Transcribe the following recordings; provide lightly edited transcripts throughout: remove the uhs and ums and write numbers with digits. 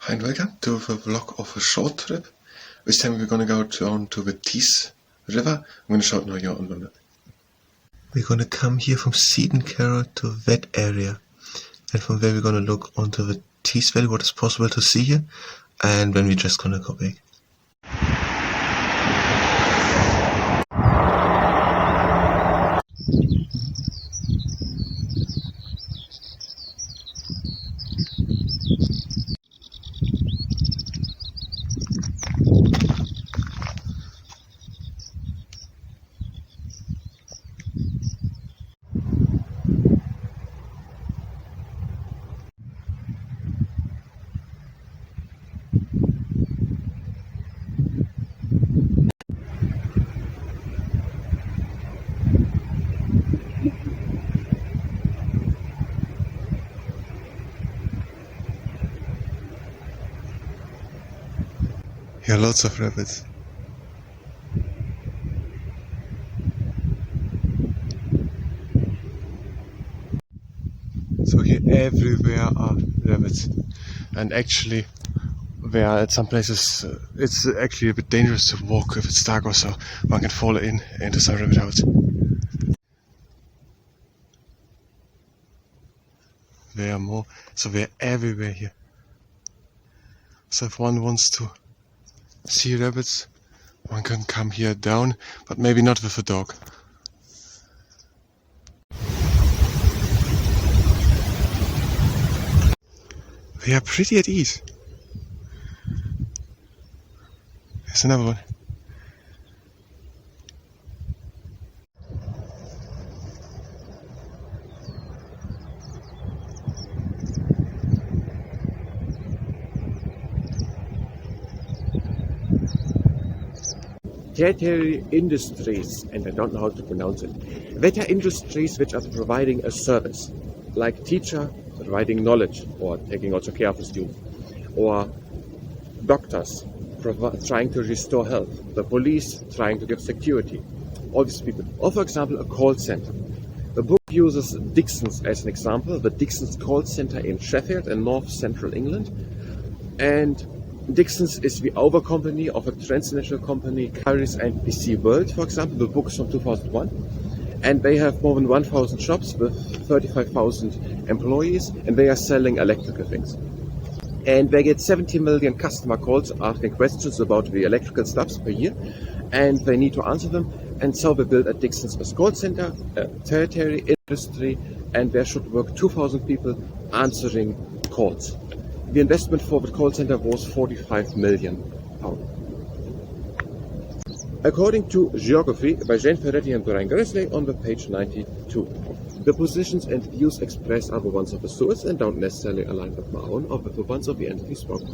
Hi and welcome to the vlog of a short trip. This time we're gonna go down to the Tees River. I'm gonna show it now here on the map. We're gonna come here from Seaton to that area, and from there we're gonna look onto the Tees Valley, what is possible to see here, and then we're just gonna go back. Here are lots of rabbits. So here everywhere are rabbits, and actually there are at some places it's actually a bit dangerous to walk if it's dark or so. One can fall into some rabbit holes. There are more, so they're everywhere here. So if one wants to see rabbits, one can come here down, but maybe not with a dog. They are pretty at ease. There's another one. Tertiary industries, and I don't know how to pronounce it. That are industries which are providing a service, like teacher providing knowledge or taking also care of the student, or doctors trying to restore health, the police trying to give security, all these people. Or for example, a call center. The book uses Dixon's as an example, the Dixon's call center in Sheffield in north central England. And Dixon's is the over company of a transnational company, Harris and PC World, for example. The book is from 2001. And they have more than 1,000 shops with 35,000 employees, and they are selling electrical things. And they get 70 million customer calls asking questions about the electrical stuffs per year, and they need to answer them. And so they built a Dixon's as call center, a tertiary industry, and there should work 2,000 people answering calls. The investment for the call center was £45 million. According to Geography by Jane Ferretti and Brian Gresley on the page 92. The positions and views expressed are the ones of the source and don't necessarily align with my own or with the ones of the entity spoken.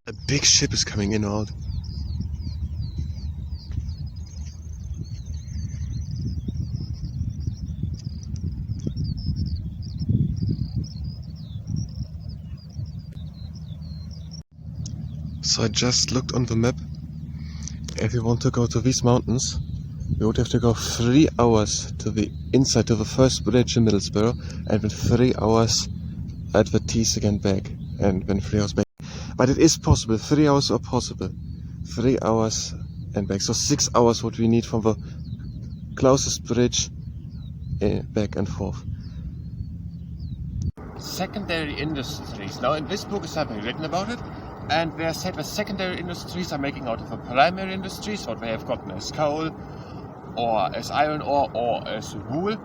A big ship is coming in or out. So I just looked on the map. If you want to go to these mountains, you would have to go 3 hours to the inside, to the first bridge in Middlesbrough, and then 3 hours at the Tees again back, and then 3 hours back. But it is possible, 3 hours are possible. 3 hours and back. So 6 hours what we need from the closest bridge back and forth. Secondary industries. Now in this book is something written about it, and they said the secondary industries are making out of the primary industries, what they have gotten as coal, or as iron ore, or as wool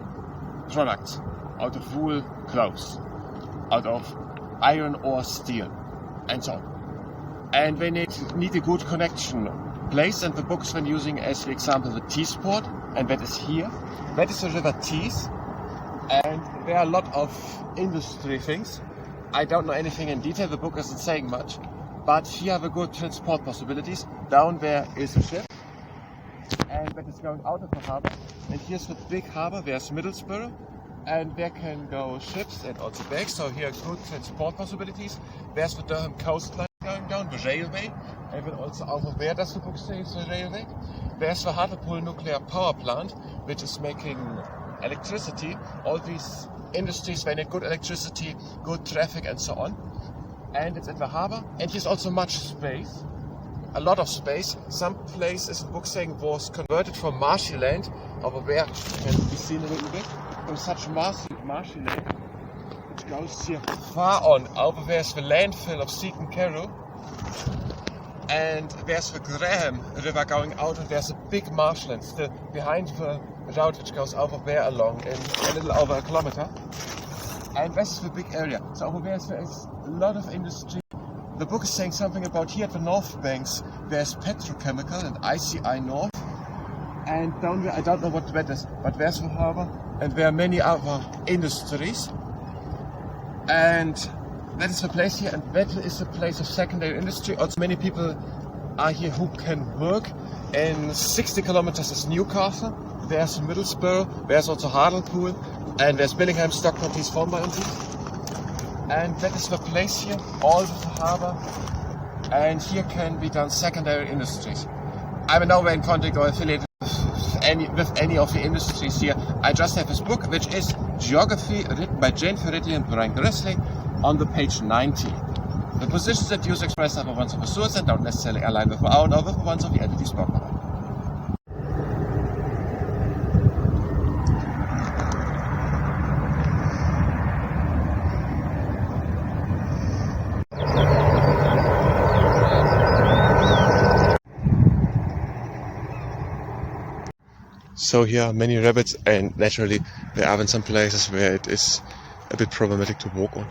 products, out of wool clothes, out of iron ore steel, and so on. And they need a good connection place, and the book's been using as the example the Tees port, and that is here. That is the river Tees, and there are a lot of industry things. I don't know anything in detail, the book isn't saying much, but here are the good transport possibilities. Down there is a ship, and that is going out of the harbor. And here's the big harbor, there's Middlesbrough, and there can go ships and also back. So here are good transport possibilities. There's the Durham coastline going down, the railway, and then also over there, does the book say it's the railway? There's the Hartlepool nuclear power plant, which is making electricity. All these industries, they need good electricity, good traffic, and so on. and it's at the harbour, and here's also much space, a lot of space. Some place, as the book saying, was converted from marshy land, over there can be seen a little bit, from such marshy land, which goes here far on. Over there's the landfill of Seaton, and there's the Graham River going out, and there's a big marshland still behind the road which goes over there along in a little over a kilometer. And this is the big area. So over there is a lot of industry. The book is saying something about here at the north banks there's petrochemical and ICI North. And down there, I don't know what that is, but there's the harbour, and there are many other industries. And that is the place here, and that is the place of secondary industry. Also many people are here who can work. In 60 kilometers is Newcastle, there's Middlesbrough, there's also Hartlepool, and there's Billingham, Stockport, Formby and these. And that is the place here, all with the harbour, and here can be done secondary industries. I'm in no way in contact or affiliated with any of the industries here. I just have this book, which is Geography, written by Jane Ferretti and Brian Gressley, on the page 90. The positions that use express are the ones of the source and don't necessarily align with our own or with the ones of the entity spoken about. So here are many rabbits, and naturally there are in some places where it is a bit problematic to walk on.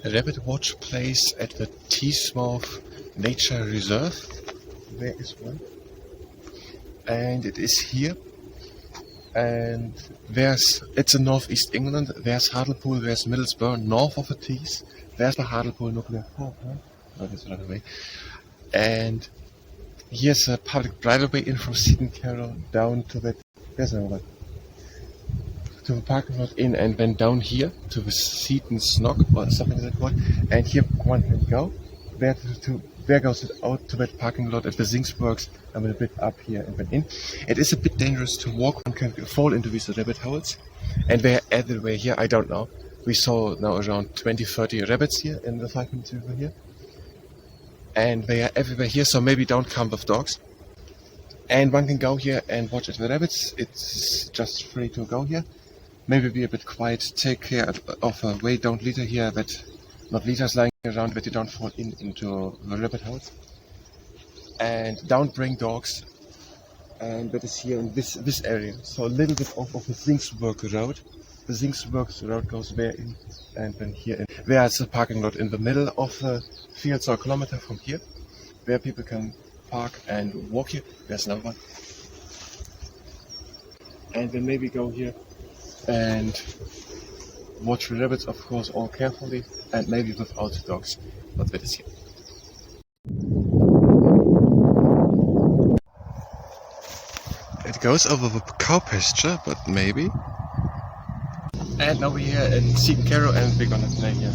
A rabbit watch place at the Teesmouth Nature Reserve. There is one. And it is here. And it's in northeast England. There's Hartlepool, there's Middlesbrough, north of the Tees. There's the Hartlepool nuclear power plant. Oh, that's right away. And here's a public bridleway in from Seaton down to that. There's another one. To the parking lot in, and then down here to the Seaton Snog or something like that. And here one can go. There goes it out to that parking lot at the Zingsworks, and then a bit up here and then in. It is a bit dangerous to walk. One can fall into these rabbit holes, and they're everywhere here. I don't know. We saw now around 20-30 rabbits here in the 5 minutes we were here. And they are everywhere here, so maybe don't come with dogs. And one can go here and watch at the rabbits. It's just free to go here. Maybe be a bit quiet, take care of a way, don't litter here, that not litters lying around, that you don't fall into the rabbit holes. And don't bring dogs. And that is here in this area. So a little bit off of the Zingsworks Road. The Zingsworks Road goes there in, and then here in. There's a parking lot in the middle of the field, so a kilometer from here, where people can park and walk here. There's another one. And then maybe go here and watch the rabbits, of course, all carefully, and maybe without dogs. But that is here. It goes over the cow pasture, but maybe. And now we're here in Seaton, and we're gonna play here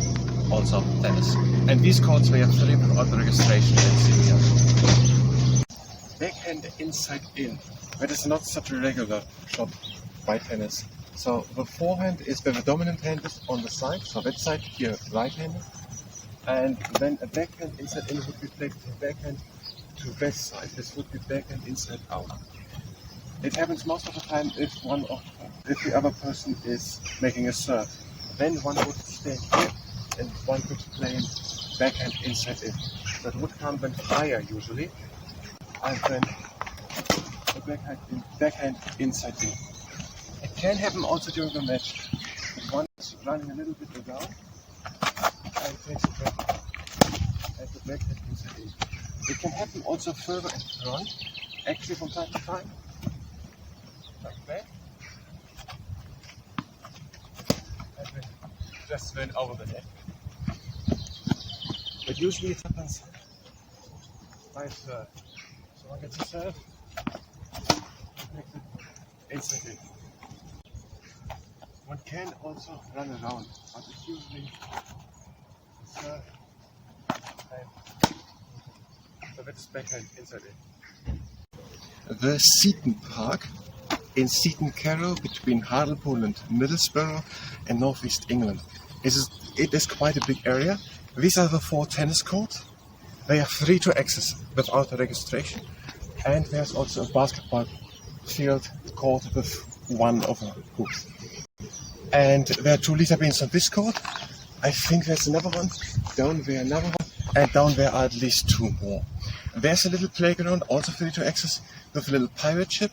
also tennis. And these courts we have free without the registration in Seaton. Backhand inside in. That is not such a regular shot by tennis. So the forehand is where the dominant hand is on the side, so that side here right-handed, and then a backhand inside in would be played with a backhand to that side. This would be backhand inside out. It happens most of the time if the other person is making a serve. Then one would stand here and one could play backhand inside in. That would come then higher usually, and then a backhand inside in. It can happen also during the match. If one is running a little bit around and takes it back and the backhand inside in. It can happen also further in front, actually from time to time. Like that. And then just went over the net. But usually it happens by serve. So one gets a serve, instantly. One can also run around, but it's usually serve and so that's backhand inside it. The Seaton Park in Seaton between Hartlepool and Middlesbrough in northeast England. It is quite a big area. These are the 4 tennis courts. They are free to access without registration. And there's also a basketball field court with 1 of the hoops. And there are 2 liter beans on this court. I think there's another one. Down there, another one. And down there are at least 2 more. There's a little playground, also free to access, with a little pirate ship.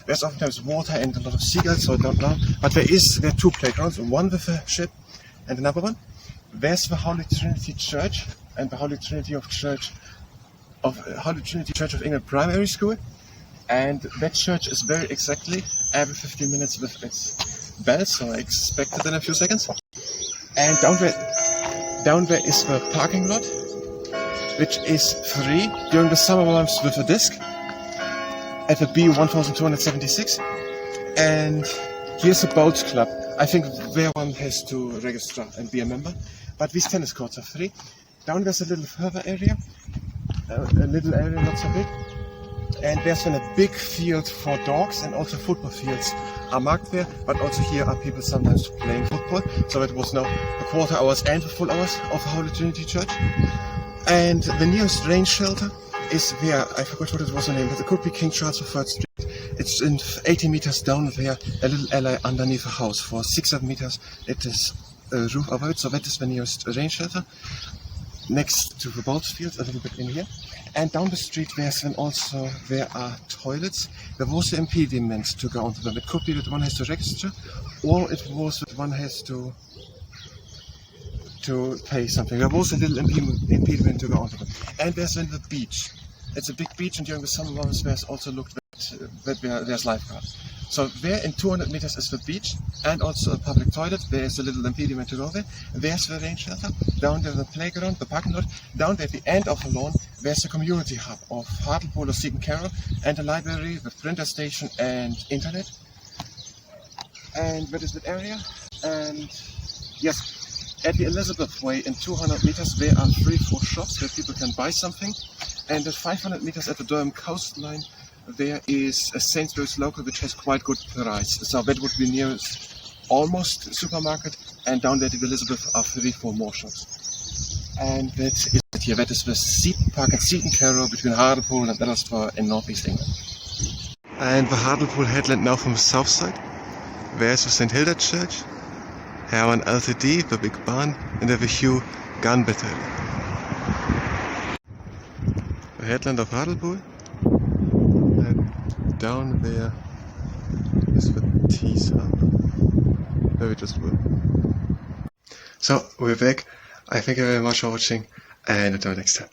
There's oftentimes water and a lot of seagulls, so I don't know. But there are 2 playgrounds, one with a ship and another one. There's the Holy Trinity Church and the Holy Trinity Church of England Primary School. And that church is very exactly every 15 minutes with its bell, so I expect it in a few seconds. And down there is the parking lot, which is free during the summer months with a disc at the B1276. And here's a boat club. I think there one has to register and be a member, but these tennis courts are free. Down there's a little further area, not so big. And there's then a big field for dogs, and also football fields are marked there, but also here are people sometimes playing football. So it was now the quarter hours and the full hours of Holy Trinity Church. And the nearest rain shelter is there. I forgot what it was the name, but it could be King Charles III Street. It's in 80 meters down there, a little alley underneath a house. For 6-7 meters it is a roof over it, so that is the nearest rain shelter. Next to the ball field, a little bit in here. And down the street there are toilets. There was an impediment to go onto them. It could be that one has to register, or it was that one has to pay something. There was a little impediment to go onto them. And there's then the beach. It's a big beach, and during the summer months there's also looked that there's lifeguards. So there in 200 meters is the beach and also a public toilet. There's a little impediment to go there. There's the rain shelter. Down there the playground, the parking lot. Down there at the end of the lawn there's a community hub of Hartlepool or Seaton Carroll, and a library with printer station and internet. And that is the area. And yes, at the Elizabeth Way in 200 meters there are 3-4 shops where people can buy something. And at 500 meters at the Durham coastline there is a Sainsbury's local which has quite good price. So that would be nearest almost supermarket, and down there at the Elizabeth are 3-4 more shops. And that is it here. That is the Seaton Park and Seaton Carroll between Hartlepool and Middlesbrough in northeast England. And the Hartlepool headland now from the south side. There's the St Hilda Church, Herman LTD, the big barn, and the Hugh Gun Battalion. The headland of Hartlepool. And down there is the Tees Hub, where we just were. So we're back. I thank you very much for watching, and until next time.